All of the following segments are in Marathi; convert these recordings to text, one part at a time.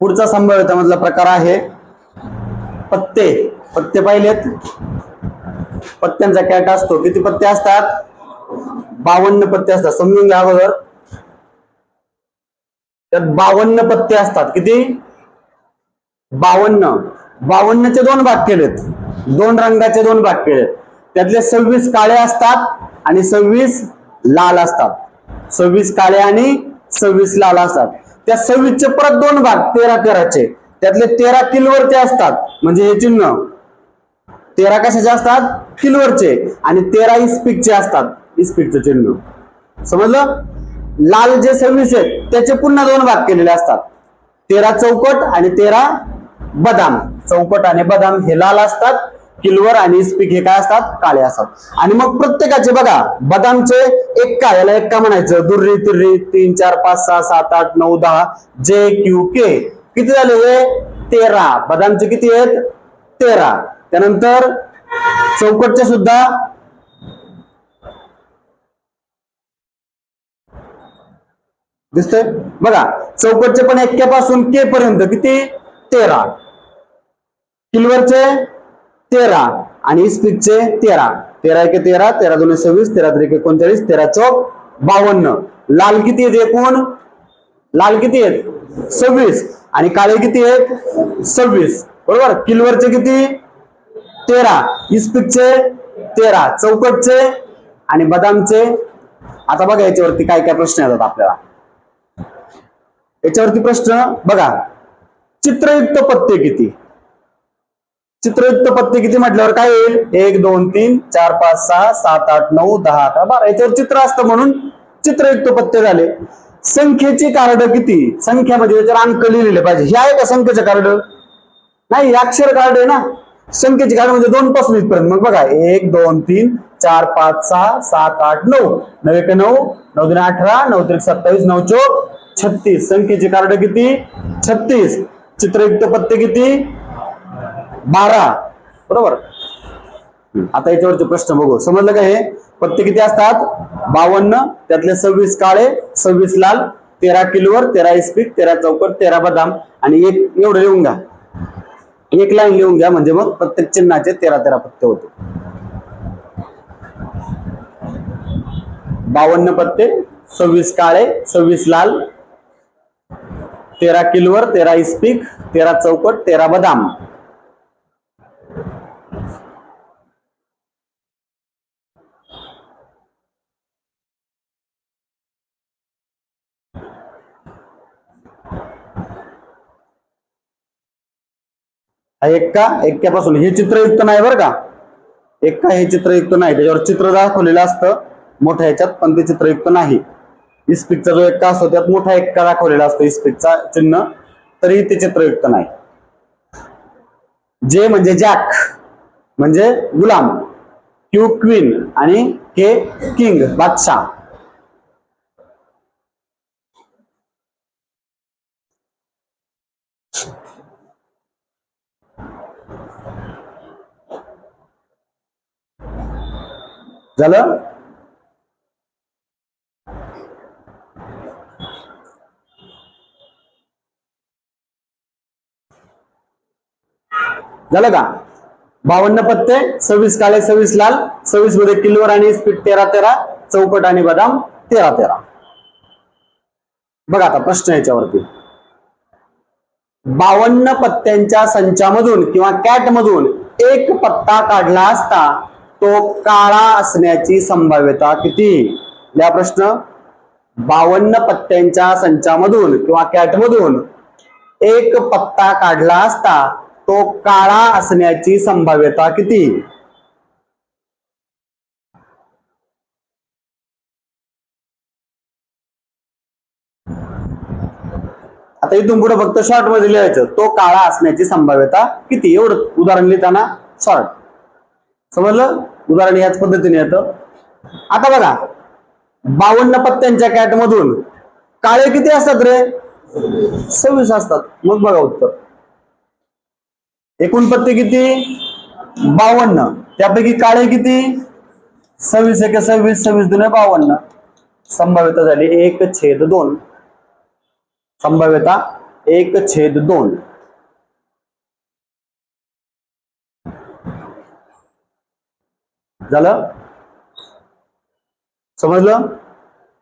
पुढचा संभाव्यता मधला प्रकार आहे पत्ते. पत्ते पाहिलेत? पत्त्यांचा कॅट असतो. किती पत्ते असतात? 52 पत्ते असतात. समजून घ्या अगोदर. त्यात 52 पत्ते असतात. किती? 52. 52चे 2 भाग केलेत. 2 रंगाचे 2 भाग केलेत. त्यातले 26 काळे असतात आणि 26 लाल असतात. 26 काळे आणि 26 लाल असतात. त्या 26 चे परत 2 भाग 13-13चे. त्यातले 13 किलवरचे असतात. म्हणजे हे चिन्ह 13 कशाचे असतात? किलवरचे. आणि 13 इस्पिकचे असतात. इस्पिकचं चिन्ह. समजलं? लाल जे 26 आहेत त्याचे पुन्हा 2 भाग केलेले असतात. 13 चौकट आणि 13 बदाम. चौकट आणि बदाम हे लाल असतात. किलवर आणि इस्पिक हे काय असतात? काळे असतात. आणि मग प्रत्येकाचे बघा, बदामचे एक्का, याला एक्का म्हणायचं. दुर्री तिर्री 3 4 5 6 7 8 9 10 जे क्यू के. किती झाले हे? 13. बदामचे किती आहेत? 13. त्यानंतर चौकटचे सुद्धा दिसतंय बघा. चौकटचे पण एक्क्यापासून के पर्यंत किती? 13. किलवरचे 13 आणि इस्पिकचे 13. 13 1 13, 13 2 26, 13 3 39, 13 चौक 52. लाल किती आहेत एकूण? लाल किती आहेत? 26. आणि काळे किती आहेत? 26. बरोबर. किलवरचे किती? 13. इस्पिकचे 13. चौकटचे आणि बदामचे. आता बघा याच्यावरती काय काय प्रश्न येतात आपल्याला. याच्यावरती प्रश्न बघा, चित्रयुक्त पत्ते किती? चित्रयुक्त पत्ते किती म्हटल्यावर काय येईल? 1 2 3 4 5 6 7 8 9 10 11 12. याच्यावर चित्र असतं म्हणून चित्रयुक्त पत्ते झाले. संख्येची कार्ड किती? संख्या म्हणजे याच्यावर अंक लिहिलेले पाहिजे. हे आहे का संख्येचं कार्ड? नाही, अक्षर कार्ड आहे ना. संख्येची कार्ड म्हणजे 2 पासून इथपर्यंत. मग बघा 1 2 3 4 5 6 7 8 9. 9 1 9, 9 2 18, 9 3 27, 9 4 36. संख्येची कार्ड किती? 36. चित्रयुक्त पत्ते किती? 12. बरोबर. आता याच्यावरचे प्रश्न बघू. समजलं का? हे पत्ते किती असतात? 52. त्यातले 26 काळे, 26 लाल, 13 किलवर, 13 इस्पिक, 13 चौकट, 13 बदाम आणि एक एवढं लिहून घ्या. एक लाईन लिहून घ्या म्हणजे मग प्रत्येक चिन्हाचे 13-13 पत्ते होते. 52 पत्ते, 26 काळे, 26 लाल, 13 किलवर, 13 इस्पिक, 13 चौकट, 13 बदाम. एक्क्यापासून हे चित्रयुक्त नाही बरं का. एक्का हे चित्रयुक्त नाही. त्याच्यावर चित्र दाखवलेलं असतं मोठ्या ह्याच्यात, पण ते चित्रयुक्त नाही. इस्पिकचा जो एक्का असतो त्यात मोठा एक्का दाखवलेला असतो, इस्पिकचा चिन्ह, तरी ते चित्रयुक्त नाही. जे म्हणजे जॅक म्हणजे गुलाम, क्यू क्वीन आणि के किंग बादशाह. झालं? झालं का? 52 पत्ते, 26 काळे, 26 लाल, 26 मध्ये किलवर आणि इस्पिक 13-13, चौकट आणि बदाम 13-13. बघा आता प्रश्न याच्यावरती. 52 पत्त्यांच्या संचामधून किंवा कॅट मधून एक पत्ता काढला असता तो काळा असण्याची संभाव्यता किती? या प्रश्न. 52 पत्त्यांच्या संचामधून किंवा कॅट मधून एक पत्ता काढला असता तो काळा असण्याची संभाव्यता किती? आता इथून पुढे फक्त शॉर्ट मध्ये लिहायचं, तो काळा असण्याची संभाव्यता किती, एवढं उदाहरण लिहिताना शॉर्ट. समजलं? उदाहरण याच पद्धतीने येतं. आता बघा 52 पत्त्यांच्या कॅट मधून काळे किती असतात रे? 26 असतात. मग बघा उत्तर. एकूण पत्ते किती? 52. त्यापैकी काळे किती? 26 1 26, 26 2 52. संभाव्यता झाली 1/2. संभाव्यता 1/2. झालं? समजलं?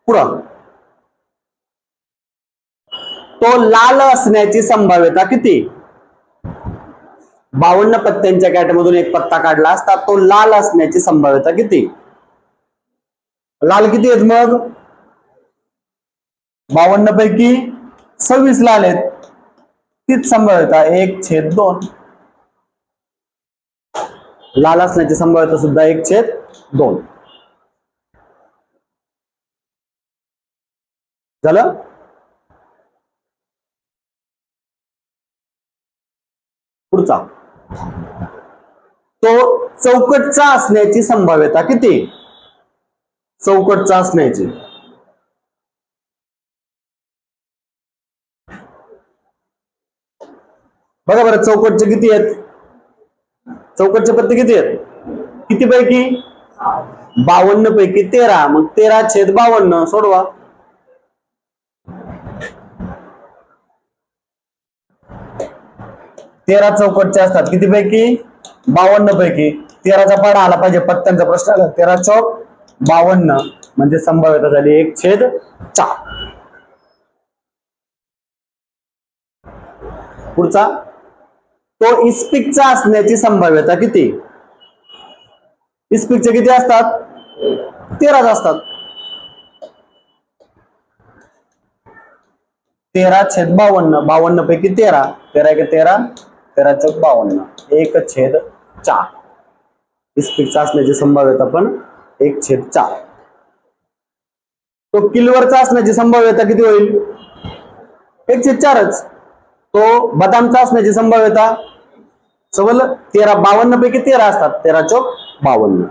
पुढं, तो लाल असण्याची संभाव्यता किती? 52 पत्त्यांच्या कॅटमधून एक पत्ता काढला असता तो लाल असण्याची संभाव्यता किती? लाल किती आहेत मग? 52 पैकी 26 लाल आहेत. तीच संभाव्यता 1/2. लाल असण्याची संभाव्यता सुद्धा 1/2. झालं? पुढचा, तो चौकटचा असण्याची संभाव्यता किती? चौकटचा असण्याची. बघा बरं, चौकटचे किती आहेत? चौकटचे पत्ते किती आहेत? किती पैकी? 52 पैकी 13. मग 13/52 सोडवा. 13 चौकटचे असतात. किती पैकी? 52 पैकी. 13चा पाडा आला पाहिजे, पत्त्यांचा प्रश्न आला. 13 चौक 52 म्हणजे संभाव्यता झाली 1/4. पुढचा, तो इस्पिकचा असण्याची संभाव्यता किती? इस्पिकचे किती असतात? 13 असतात. 13/52. 52 पैकी 13. 13 13 चौक 52. 1/4. इस्पिकचा असण्याची संभाव्यता पण 1/4. तो किलवरचा असण्याची संभाव्यता किती होईल? 1/4च. तो बदामचा असण्याची संभाव्यता समजलं? 52 पैकी 13 असतात. 13 चौक 52.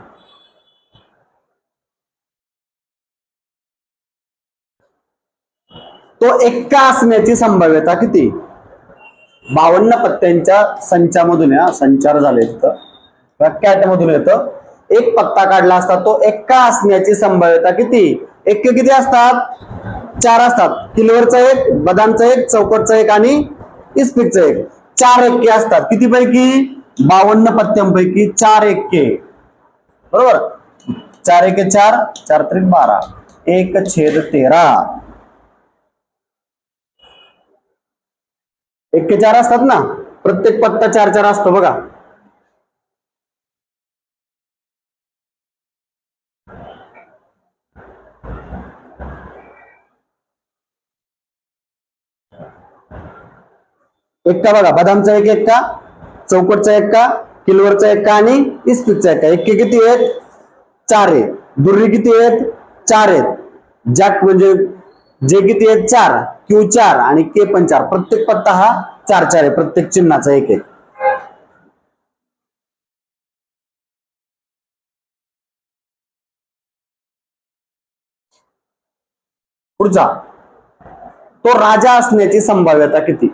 तो एक्का असण्याची संभाव्यता किती? 52 पत्त्यांच्या संचामधून, संचार झाले कॅट मधून येतं. एक पत्ता काढला असता तो एक्का असण्याची संभाव्यता किती? एक्के किती असतात? 4 असतात. किलवरचा एक, बदामचा एक, चौकटचा एक आणि इस्पिकचा एक. 4 एक्के असतात. किती पैकी? 52 पत्त्यांपैकी 4 एक्के. बरोबर? 4 एके 4, 4 त्रिक 12. 1/13. एक्के 4 असतात ना, प्रत्येक पत्ता 4-4 असतो बघा. एक्का बघा, बदामचा एक एक्का, चौकटचा एक्का, किलवरचा एक्का आणि इस्पिकचा एक्का. एक्के किती आहेत? 4 आहेत. दुर्री किती आहेत? 4 आहेत. जॅक म्हणजे जे किती आहेत? 4. क्यू 4 आणि के पण 4. प्रत्येक पत्ता हा 4-4 आहे. प्रत्येक चिन्हाचा एक. पुढचा, तो राजा असण्याची संभाव्यता किती?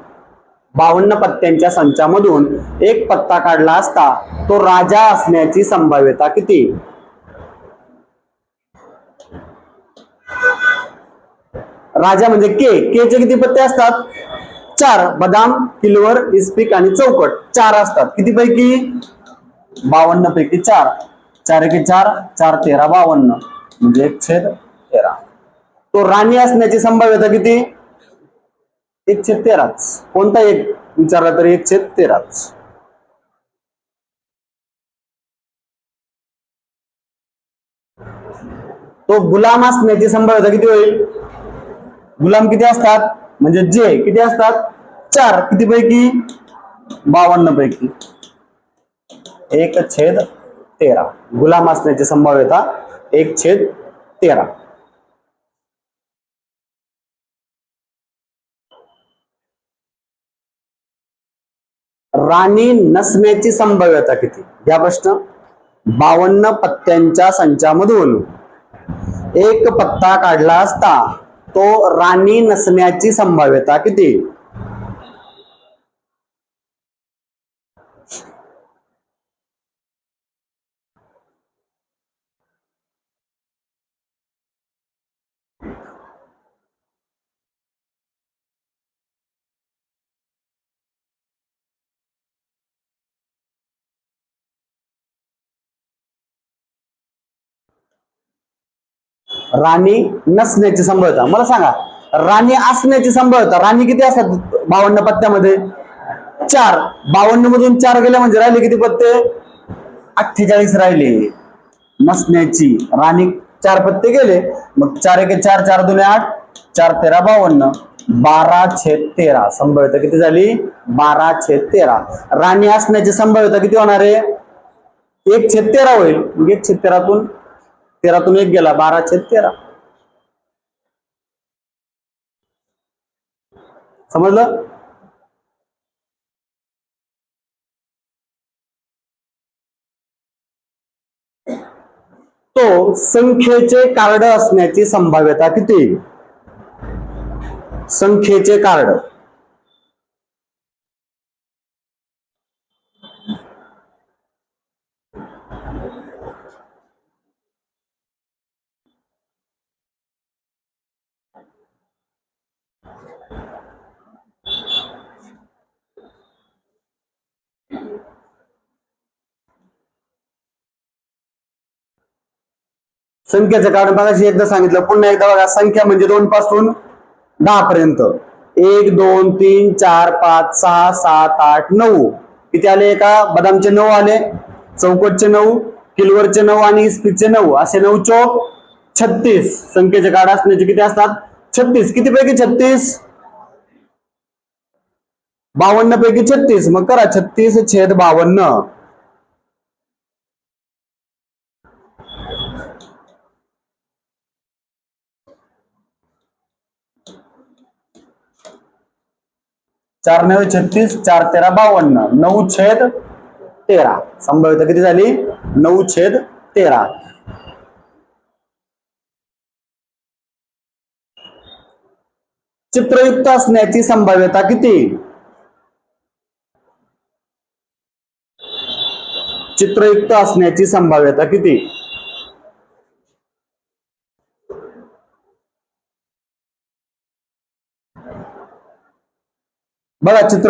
52 पत्त्यांच्या संचामधून एक पत्ता काढला असता तो राजा असण्याची संभाव्यता किती? राजा म्हणजे के चे किती पत्ते असतात? 4. बदाम, किलवर, इस्पिक आणि चौकट 4 असतात. किती पैकी? 52 पैकी 4. 4 एके 4, 4 13 52 म्हणजे 1/13. तो राणी असण्याची संभाव्यता किती? 1/13च. कोणता एक विचारला तरी 1/13च. तो गुलाम असण्याची संभाव्यता किती होईल? गुलाम किती असतात? म्हणजे जे किती असतात? 4. किती पैकी? 52 पैकी 1/13. गुलाम असण्याची संभाव्यता 1/13. राणी नसण्याची संभाव्यता किती? या प्रश्न. 52 पत्त्यांच्या संचामधून एक पत्ता काढला असता तो राणी नसण्याची संभाव्यता किती? राणी नसण्याची संभाव्यता. मला सांगा राणी असण्याची संभाव्यता. राणी किती असतात 52 पत्त्यामध्ये? 4. 52 मधून 4 गेले म्हणजे राहिले किती पत्ते? 48 राहिले. नसण्याची राणी 4 पत्ते गेले, मग 4 1 4 4 2 8 4 13 52. 12/13 संभाव्यता किती झाली? 12/13. राणी असण्याची संभाव्यता किती होणार आहे? 1/13 होईल. मग 1/13 13तून 1 गेला, 12/13. समजलं? तो संख्येचे कार्ड असण्याची संभाव्यता किती? संख्येचे कार्ड. संख्येचं कारण बघा, एकदा सांगितलं, पुन्हा एकदा बघा. संख्या म्हणजे 2 पासून 10 पर्यंत. 1 2 3 4 5 6 7 8 9. किती आले? का बदामचे 9 आले, चौकोटचे 9, किलवरचे 9 आणि इस्पिकचे 9, असे 9 चौक 36. संख्येचे कार्ड असण्याचे किती असतात? 36. किती पैकी 36? 52 पैकी 36. मग करा 36/52. चार 9 36, 4 13 52. 9/13. संभाव्यता किती झाली? 9/13. चित्रयुक्त असण्याची संभाव्यता किती? चित्रयुक्त असण्याची संभाव्यता किती? बघा चित्र